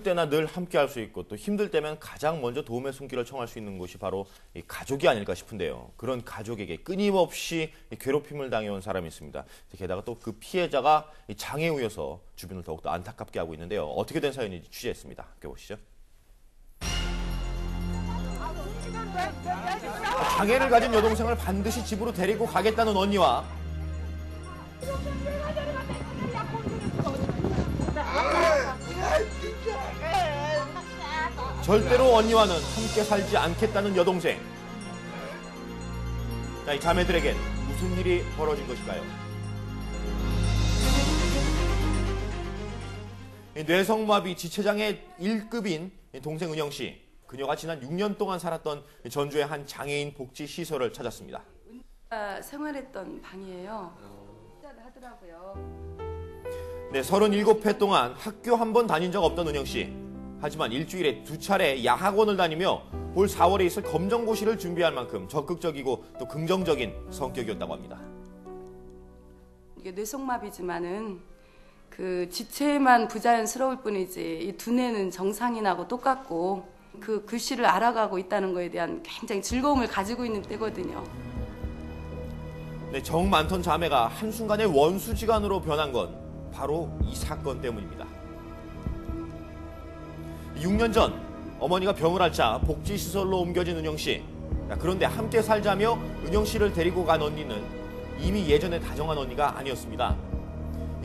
때나 늘 함께 할 수 있고 또 힘들 때면 가장 먼저 도움의 손길을 청할 수 있는 곳이 바로 이 가족이 아닐까 싶은데요. 그런 가족에게 끊임없이 괴롭힘을 당해온 사람이 있습니다. 게다가 또 그 피해자가 장애우여서 주변을 더욱더 안타깝게 하고 있는데요. 어떻게 된 사연인지 취재했습니다. 함께 보시죠. 장애를 가진 여동생을 반드시 집으로 데리고 가겠다는 언니와 절대로 언니와는 함께 살지 않겠다는 여동생. 자, 이 자매들에겐 무슨 일이 벌어진 것일까요? 뇌성마비 지체장애 1급인 동생 은영 씨. 그녀가 지난 6년 동안 살았던 전주의 한 장애인 복지 시설을 찾았습니다. 생활했던 방이에요. 하더라고요. 네, 37회 동안 학교 한 번 다닌 적 없던 은영 씨. 하지만 일주일에 2차례 야학원을 다니며 올 4월에 있을 검정고시를 준비할 만큼 적극적이고 또 긍정적인 성격이었다고 합니다. 이게 뇌성마비지만은 그 지체만 부자연스러울 뿐이지 이 두뇌는 정상인하고 똑같고 그 글씨를 알아가고 있다는 거에 대한 굉장히 즐거움을 가지고 있는 때거든요. 네, 정 많던 자매가 한순간에 원수지간으로 변한 건 바로 이 사건 때문입니다. 6년 전 어머니가 병을 앓자 복지시설로 옮겨진 은영 씨. 그런데 함께 살자며 은영 씨를 데리고 간 언니는 이미 예전에 다정한 언니가 아니었습니다.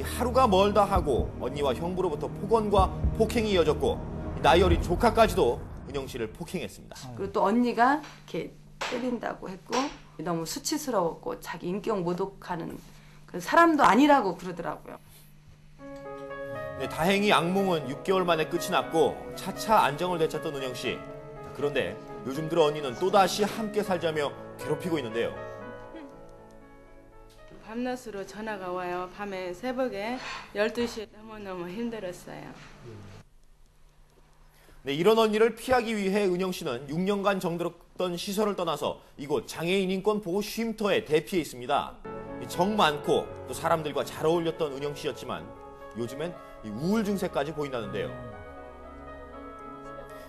하루가 멀다 하고 언니와 형부로부터 폭언과 폭행이 이어졌고 나이 어린 조카까지도 은영 씨를 폭행했습니다. 그리고 또 언니가 이렇게 때린다고 했고 너무 수치스러웠고 자기 인격 모독하는 그런 사람도 아니라고 그러더라고요. 네, 다행히 악몽은 6개월 만에 끝이 났고 차차 안정을 되찾던 은영 씨. 그런데 요즘 들어 언니는 또다시 함께 살자며 괴롭히고 있는데요. 밤낮으로 전화가 와요. 밤에 새벽에 12시에 너무너무 힘들었어요. 네, 이런 언니를 피하기 위해 은영 씨는 6년간 정들었던 시설을 떠나서 이곳 장애인 인권 보호 쉼터에 대피해 있습니다. 정 많고 또 사람들과 잘 어울렸던 은영 씨였지만 요즘엔 우울 증세까지 보인다는데요.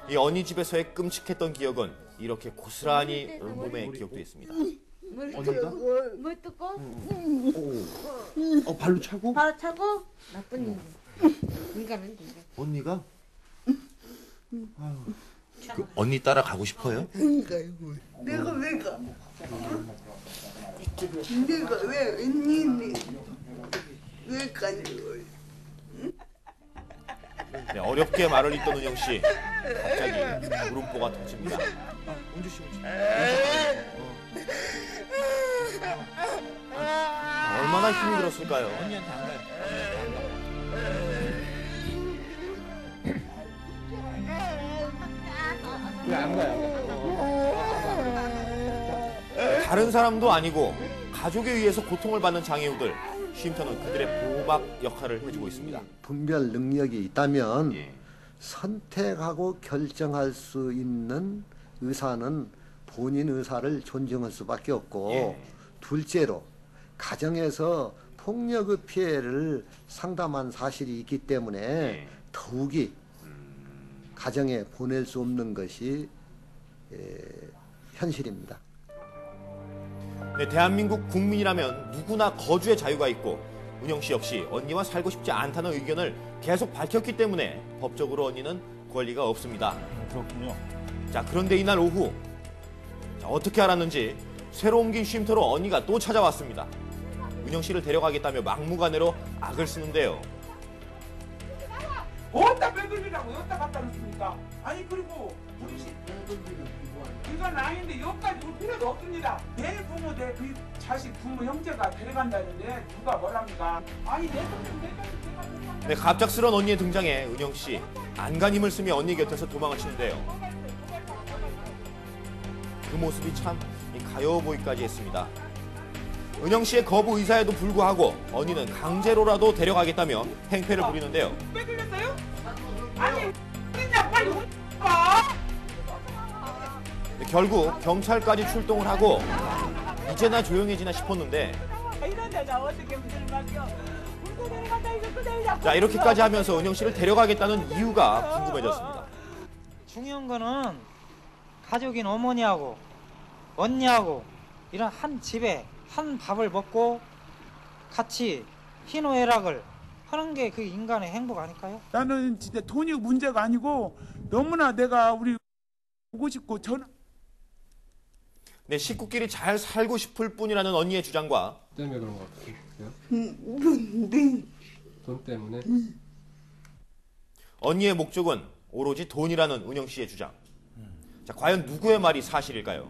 이 언니 집에서의 끔찍했던 기억은 이렇게 고스란히 몸에 기억돼 있습니다. 언니가? 물 뜯고? 발로 차고? 바로 차고? 나쁜 일. 인간은 인간. 언니가? 그 언니 따라 가고 싶어요? 내가 왜 가? 내가 왜 웬일이 왜 가는 거야? 네, 어렵게 말을 잇던 은영 씨. 갑자기 물음보가 터집니다. 은주 씨, 얼마나 힘이 들었을까요? 언니한테 안 가요. 왜 안 가요? 다른 사람도 아니고 가족에 의해서 고통을 받는 장애우들. 쉼터는 그들의 보호막 역할을 해주고 있습니다. 분별 능력이 있다면 예. 선택하고 결정할 수 있는 의사는 본인 의사를 존중할 수밖에 없고 예. 둘째로 가정에서 폭력의 피해를 상담한 사실이 있기 때문에 예. 더욱이 가정에 보낼 수 없는 것이 현실입니다. 네, 대한민국 국민이라면 누구나 거주의 자유가 있고 은영 씨 역시 언니와 살고 싶지 않다는 의견을 계속 밝혔기 때문에 법적으로 언니는 권리가 없습니다. 그렇군요. 자, 그런데 이날 오후 어떻게 알았는지 새로 옮긴 쉼터로 언니가 또 찾아왔습니다. 은영 씨를 데려가겠다며 막무가내로 악을 쓰는데요. 어디다 빼돌리라고 여기다 갖다 놓습니까? 아니 그리고 우리 집 이건 아닌데 여기까지 올 필요도 없습니다. 내 부모 내 그 자식 부모 형제가 데려간다는데 누가 뭐랍니까? 아니 내 손님 내 자식 네, 갑작스런 언니의 등장에 은영 씨 안간힘을 쓰며 언니 곁에서 도망을 치는데요. 그 모습이 참 가여워 보이기까지 했습니다. 은영 씨의 거부 의사에도 불구하고 언니는 강제로라도 데려가겠다며 행패를 부리는데요. 빼돌렸어요? 아니 그냥 빨리 와. 결국 경찰까지 출동을 하고 이제나 조용해지나 싶었는데 이런 데가 어떻게 문을 막혀? 물고 내려간다 이거 자, 이렇게까지 하면서 은영 씨를 데려가겠다는 이유가 궁금해졌습니다. 중요한 거는 가족인 어머니하고 언니하고 이런 한 집에 한 밥을 먹고 같이 희노애락을 하는 게 그 인간의 행복 아닐까요? 나는 진짜 돈이 문제가 아니고 너무나 내가 우리 보고 싶고 저는 네, 식구끼리 잘 살고 싶을 뿐이라는 언니의 주장과 때문에 그런 것 같아요. 네. 돈 때문에. 언니의 목적은 오로지 돈이라는 은영 씨의 주장. 자, 과연 누구의 말이 사실일까요?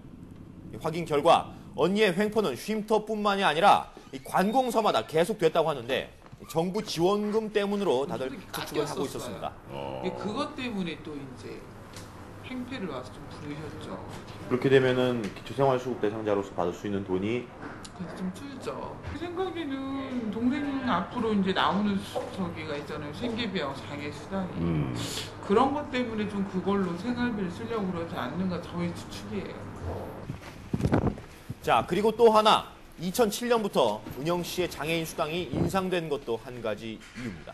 확인 결과 언니의 횡포는 쉼터뿐만이 아니라 이 관공서마다 계속됐다고 하는데 정부 지원금 때문으로 다들 추측을 하고 있었습니다. 그것 때문에 또 이제 행패를 와서 좀 부르셨죠. 그렇게 되면은 기초생활수급 대상자로서 받을 수 있는 돈이 그래서 좀 줄죠. 제 생각에는 동생 앞으로 이제 나오는 저기가 있잖아요. 생계비하고 장애수당이. 그런 것 때문에 좀 그걸로 생활비를 쓰려고 그러지 않는가 저희 추측이에요. 자, 그리고 또 하나 2007년부터 은영 씨의 장애인 수당이 인상된 것도 한 가지 이유입니다.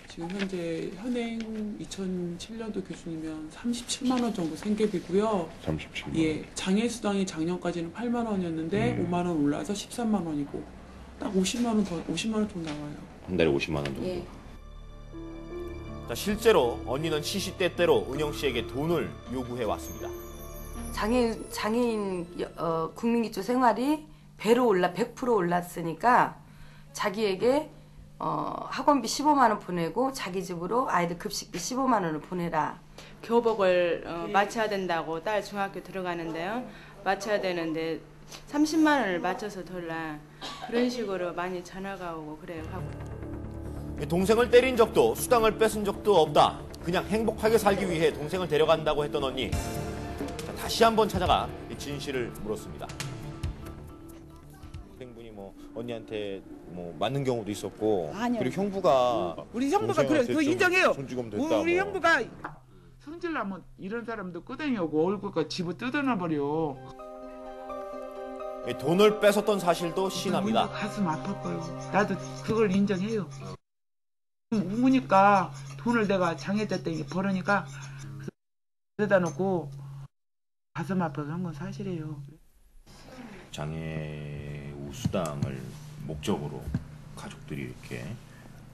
지금 현재 현행 2007년도 기준이면 37만 원 정도 생계비고요. 37만 원. 예, 장애수당이 작년까지는 8만 원이었는데 5만 원 올라서 13만 원이고 딱 50만 원 좀 나와요. 한 달에 50만 원 정도. 예. 자, 실제로 언니는 시시때때로 은영 씨에게 돈을 요구해 왔습니다. 장애인 국민기초 생활이 배로 100% 올랐으니까 자기에게 학원비 15만 원 보내고 자기 집으로 아이들 급식비 15만 원을 보내라. 교복을 맞춰야 된다고 딸 중학교 들어가는데요. 맞춰야 되는데 30만 원을 맞춰서 돌라. 그런 식으로 많이 전화가 오고 그래요. 동생을 때린 적도 수당을 뺏은 적도 없다. 그냥 행복하게 살기 위해 동생을 데려간다고 했던 언니. 자, 다시 한번 찾아가 진실을 물었습니다. 동생분이 뭐 언니한테 뭐 맞는 경우도 있었고, 아니요. 그리고 형부가 우리 형부가 그래 그 인정해요. 손주검 됐다. 우리 형부가 성질나면 이런 사람도 끄댕이오고 얼굴까지 집어 뜯어놔버려. 돈을 뺏었던 사실도 시인합니다. 가슴 아팠고요. 나도 그걸 인정해요. 우니까 돈을 내가 장애자 때문에 벌으니까 그래다 놓고 가슴 아파서 한 건 사실이에요. 장애 수당을 목적으로 가족들이 이렇게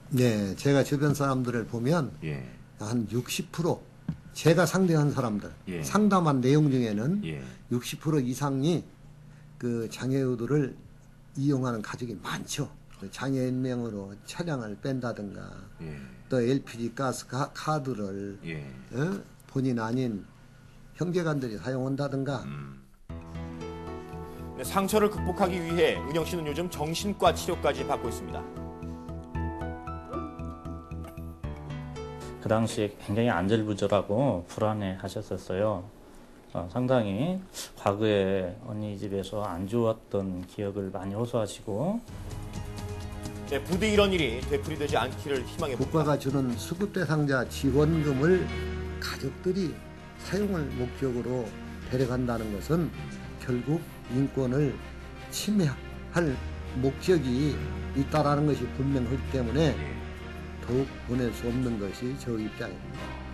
네, 제가 주변 사람들을 보면 예. 한 60% 제가 상대한 사람들 예. 상담한 내용 중에는 예. 60% 이상이 그 장애우들을 이용하는 가족이 많죠. 장애인명으로 차량을 뺀다든가 예. 또 LPG 가스 카드를 예. 본인 아닌 형제간들이 사용한다든가 네, 상처를 극복하기 위해 은영 씨는 요즘 정신과 치료까지 받고 있습니다. 그 당시에 굉장히 안절부절하고 불안해 하셨었어요. 상당히 과거에 언니 집에서 안 좋았던 기억을 많이 호소하시고 네, 부디 이런 일이 되풀이되지 않기를 희망해 봅니다. 국가가 주는 수급 대상자 지원금을 가족들이 사용을 목적으로 데려간다는 것은 결국 인권을 침해할 목적이 있다라는 것이 분명하기 때문에 더욱 보낼 수 없는 것이 저 입장입니다.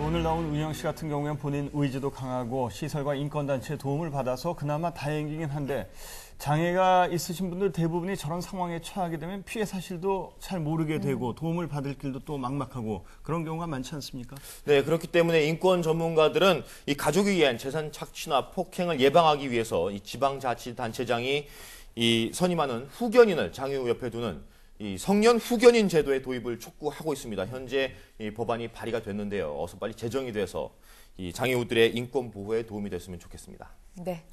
오늘 나온 은영 씨 같은 경우에는 본인 의지도 강하고 시설과 인권단체의 도움을 받아서 그나마 다행이긴 한데 장애가 있으신 분들 대부분이 저런 상황에 처하게 되면 피해 사실도 잘 모르게 되고 도움을 받을 길도 또 막막하고 그런 경우가 많지 않습니까? 네, 그렇기 때문에 인권 전문가들은 이 가족에 의한 재산 착취나 폭행을 예방하기 위해서 이 지방자치단체장이 이 선임하는 후견인을 장애우 옆에 두는 이 성년 후견인 제도의 도입을 촉구하고 있습니다. 현재 이 법안이 발의가 됐는데요. 어서 빨리 제정이 돼서 이 장애우들의 인권 보호에 도움이 됐으면 좋겠습니다. 네.